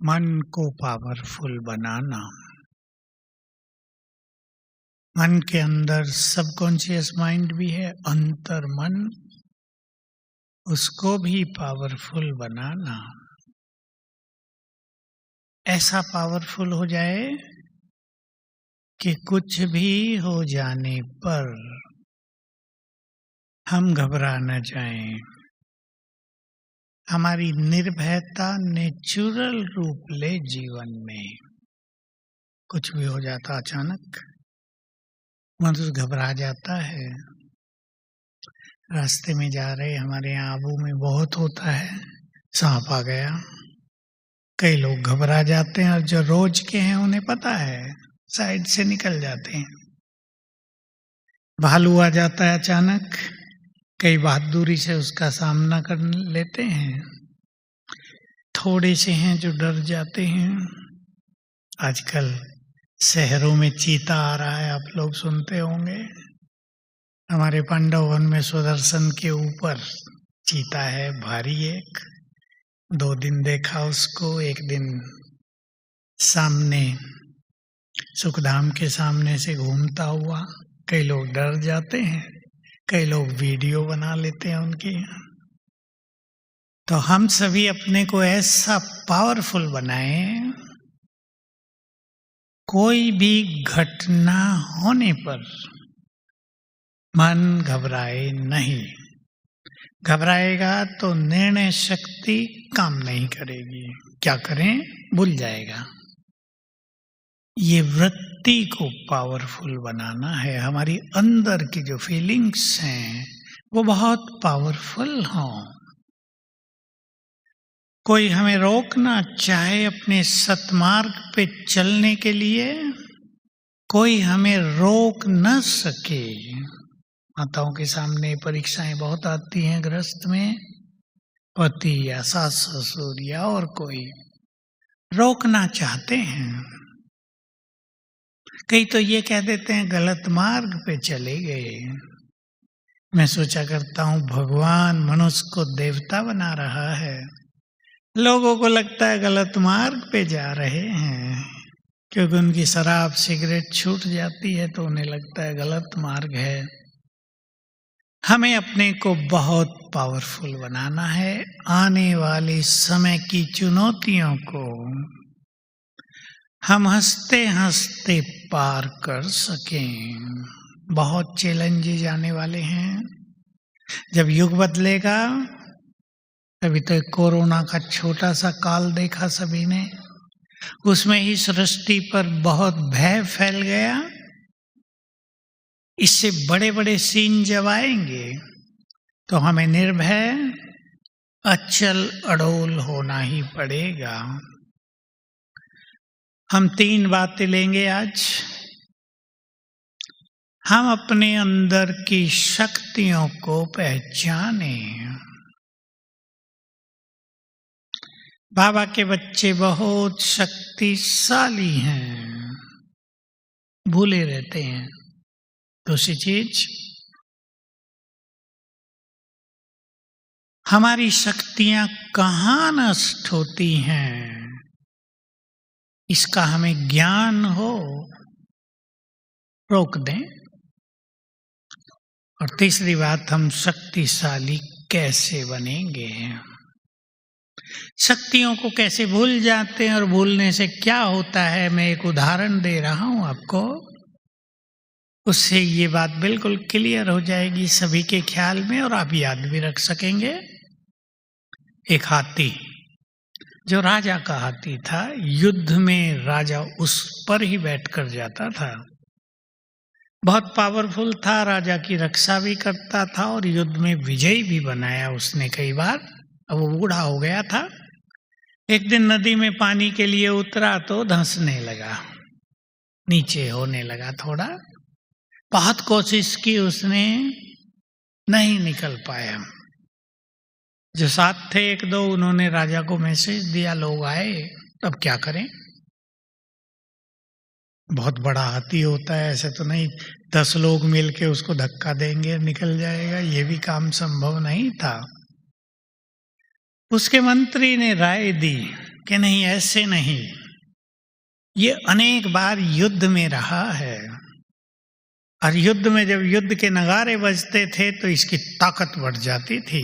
मन को पावरफुल बनाना। मन के अंदर सबकॉन्शियस माइंड भी है, अंतर मन, उसको भी पावरफुल बनाना। ऐसा पावरफुल हो जाए कि कुछ भी हो जाने पर हम घबरा न जाएं। हमारी निर्भयता नेचुरल रूप ले जीवन में। कुछ भी हो जाता अचानक, मनुष्य घबरा जाता है। रास्ते में जा रहे, हमारे यहाँ आबू में बहुत होता है, सांप आ गया, कई लोग घबरा जाते हैं और जो रोज के हैं उन्हें पता है, साइड से निकल जाते हैं। भालू आ जाता है अचानक, कई बहादुरी से उसका सामना कर लेते हैं। थोड़े से हैं जो डर जाते हैं। आजकल शहरों में चीता आ रहा है, आप लोग सुनते होंगे। हमारे पांडव वन में सुदर्शन के ऊपर चीता है, भारी एक। 2 दिन देखा उसको, एक दिन सामने सुखधाम के सामने से घूमता हुआ। कई लोग डर जाते हैं, कई लोग वीडियो बना लेते हैं उनकी। तो हम सभी अपने को ऐसा पावरफुल बनाएं, कोई भी घटना होने पर मन घबराए नहीं। घबराएगा तो निर्णय शक्ति काम नहीं करेगी। क्या करें, भूल जाएगा। ये वृत्ति को पावरफुल बनाना है। हमारी अंदर की जो फीलिंग्स हैं वो बहुत पावरफुल हों। कोई हमें रोकना चाहे अपने सत्मार्ग पे चलने के लिए, कोई हमें रोक न सके। माताओं के सामने परीक्षाएं बहुत आती हैं गृहस्थ में, पति या सास ससुर या और कोई रोकना चाहते हैं। कई तो ये कह देते हैं गलत मार्ग पे चले गए। मैं सोचा करता हूँ भगवान मनुष्य को देवता बना रहा है, लोगों को लगता है गलत मार्ग पे जा रहे हैं, क्योंकि उनकी शराब सिगरेट छूट जाती है तो उन्हें लगता है गलत मार्ग है। हमें अपने को बहुत पावरफुल बनाना है। आने वाले समय की चुनौतियों को हम हंसते हंसते पार कर सकें। बहुत चैलेंजेस आने वाले हैं। जब युग बदलेगा, अभी तो कोरोना का छोटा सा काल देखा सभी ने, उसमें ही सृष्टि पर बहुत भय फैल गया। इससे बड़े बड़े सीन जब आएंगे तो हमें निर्भय अचल अड़ोल होना ही पड़ेगा। हम 3 बातें लेंगे आज। हम अपने अंदर की शक्तियों को पहचानें। बाबा के बच्चे बहुत शक्तिशाली हैं, भूले रहते हैं। दूसरी चीज, हमारी शक्तियां कहाँ नष्ट होती हैं, इसका हमें ज्ञान हो, रोक दें। और तीसरी बात, हम शक्तिशाली कैसे बनेंगे, शक्तियों को कैसे भूल जाते हैं और भूलने से क्या होता है। मैं एक उदाहरण दे रहा हूं आपको, उससे ये बात बिल्कुल क्लियर हो जाएगी सभी के ख्याल में और आप याद भी रख सकेंगे। एक हाथी, जो राजा का हाथी था, युद्ध में राजा उस पर ही बैठकर जाता था। बहुत पावरफुल था, राजा की रक्षा भी करता था और युद्ध में विजयी भी बनाया उसने कई बार। अब वो बूढ़ा हो गया था। एक दिन नदी में पानी के लिए उतरा तो धंसने लगा, नीचे होने लगा थोड़ा। बहुत कोशिश की उसने, नहीं निकल पाया। जो साथ थे 1-2, उन्होंने राजा को मैसेज दिया, लोग आए, अब क्या करें। बहुत बड़ा हाथी होता है, ऐसे तो नहीं 10 लोग मिलके उसको धक्का देंगे निकल जाएगा, ये भी काम संभव नहीं था। उसके मंत्री ने राय दी कि नहीं, ऐसे नहीं। ये अनेक बार युद्ध में रहा है, और युद्ध में जब युद्ध के नगारे बजते थे तो इसकी ताकत बढ़ जाती थी।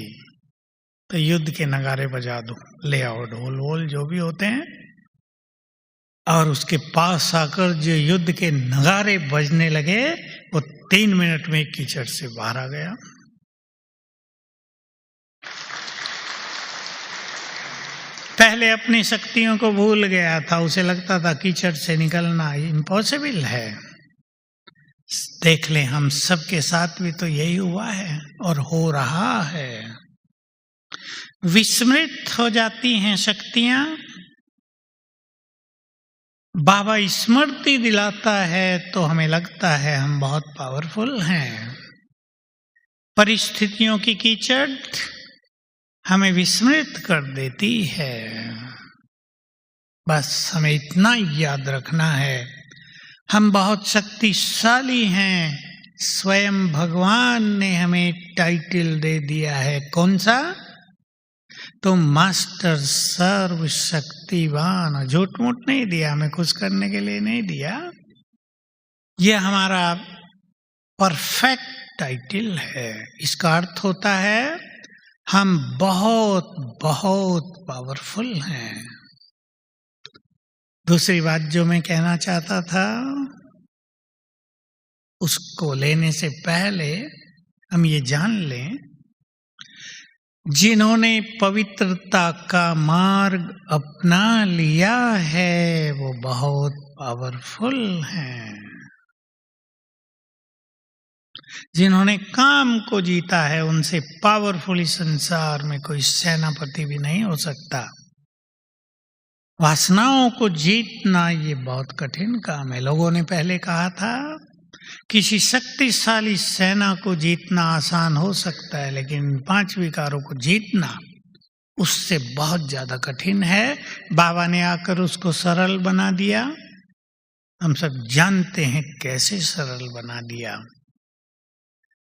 तो युद्ध के नगारे बजा दो, ले आओ ढोल वोल जो भी होते हैं, और उसके पास आकर जो युद्ध के नगारे बजने लगे, वो 3 मिनट में कीचड़ से बाहर आ गया। पहले अपनी शक्तियों को भूल गया था, उसे लगता था कीचड़ से निकलना इम्पॉसिबल है। देख लें, हम सबके साथ भी तो यही हुआ है और हो रहा है। विस्मृत हो जाती हैं शक्तियां, बाबा स्मृति दिलाता है तो हमें लगता है हम बहुत पावरफुल हैं। परिस्थितियों की कीचड़ हमें विस्मृत कर देती है। बस हमें इतना याद रखना है, हम बहुत शक्तिशाली हैं। स्वयं भगवान ने हमें टाइटल दे दिया है, कौन सा? तो मास्टर सर्वशक्तिवान। झूठ मूठ नहीं दिया, हमें खुश करने के लिए नहीं दिया। यह हमारा परफेक्ट टाइटल है। इसका अर्थ होता है हम बहुत बहुत पावरफुल हैं। दूसरी बात जो मैं कहना चाहता था, उसको लेने से पहले हम ये जान लें, जिन्होंने पवित्रता का मार्ग अपना लिया है वो बहुत पावरफुल हैं। जिन्होंने काम को जीता है उनसे पावरफुल इस संसार में कोई सेनापति भी नहीं हो सकता। वासनाओं को जीतना ये बहुत कठिन काम है। लोगों ने पहले कहा था किसी शक्तिशाली सेना को जीतना आसान हो सकता है, लेकिन 5 विकारों को जीतना उससे बहुत ज्यादा कठिन है। बाबा ने आकर उसको सरल बना दिया। हम सब जानते हैं कैसे सरल बना दिया।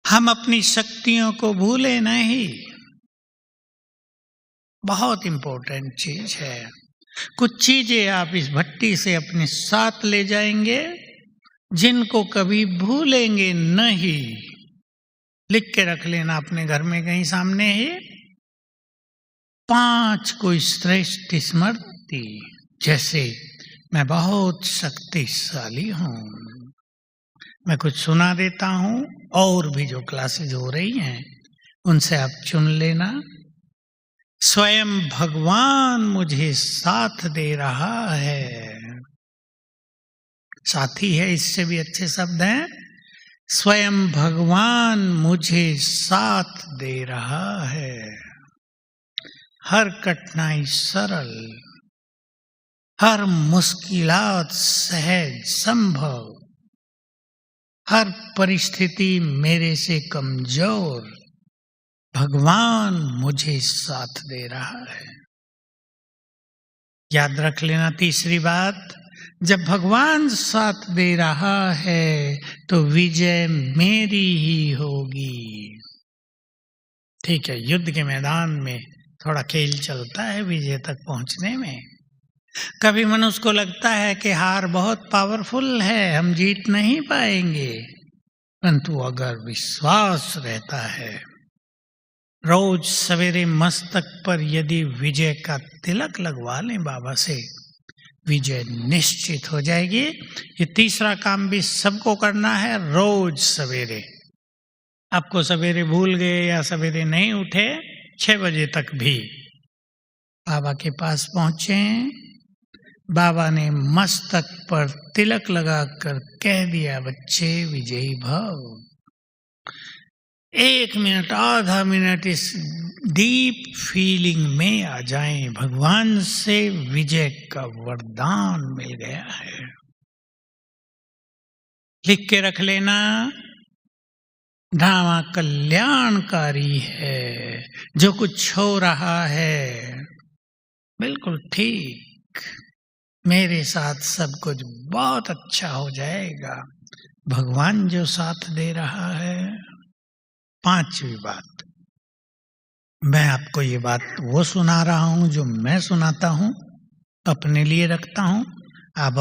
हम अपनी शक्तियों को भूले नहीं, बहुत इंपॉर्टेंट चीज है। कुछ चीजें आप इस भट्टी से अपने साथ ले जाएंगे जिनको कभी भूलेंगे नहीं। लिख के रख लेना अपने घर में कहीं सामने ही। 5 कोई श्रेष्ठ स्मृति, जैसे मैं बहुत शक्तिशाली हूं। मैं कुछ सुना देता हूं, और भी जो क्लासेज हो रही हैं उनसे आप चुन लेना। स्वयं भगवान मुझे साथ दे रहा है। साथी है, इससे भी अच्छे शब्द हैं। स्वयं भगवान मुझे साथ दे रहा है। हर कठिनाई सरल, हर मुश्किलात सहज संभव, हर परिस्थिति मेरे से कमजोर, भगवान मुझे साथ दे रहा है। याद रख लेना तीसरी बात, जब भगवान साथ दे रहा है तो विजय मेरी ही होगी। ठीक है, युद्ध के मैदान में थोड़ा खेल चलता है विजय तक पहुंचने में। कभी मनुष्य को लगता है कि हार बहुत पावरफुल है, हम जीत नहीं पाएंगे, परंतु अगर विश्वास रहता है, रोज सवेरे मस्तक पर यदि विजय का तिलक लगवा लें बाबा से, विजय निश्चित हो जाएगी। ये तीसरा काम भी सबको करना है, रोज सवेरे। आपको सवेरे भूल गए या सवेरे नहीं उठे, 6 बजे तक भी बाबा के पास पहुंचे। बाबा ने मस्तक पर तिलक लगाकर कह दिया, बच्चे विजयी भव। 1 मिनट, आधा मिनट इस डीप फीलिंग में आ जाएं, भगवान से विजय का वरदान मिल गया है। लिख के रख लेना, ड्रामा कल्याणकारी है। जो कुछ हो रहा है बिल्कुल ठीक, मेरे साथ सब कुछ बहुत अच्छा हो जाएगा, भगवान जो साथ दे रहा है। 5वीं बात, मैं आपको ये बात वो सुना रहा हूं जो मैं सुनाता हूं, अपने लिए रखता हूँ। आप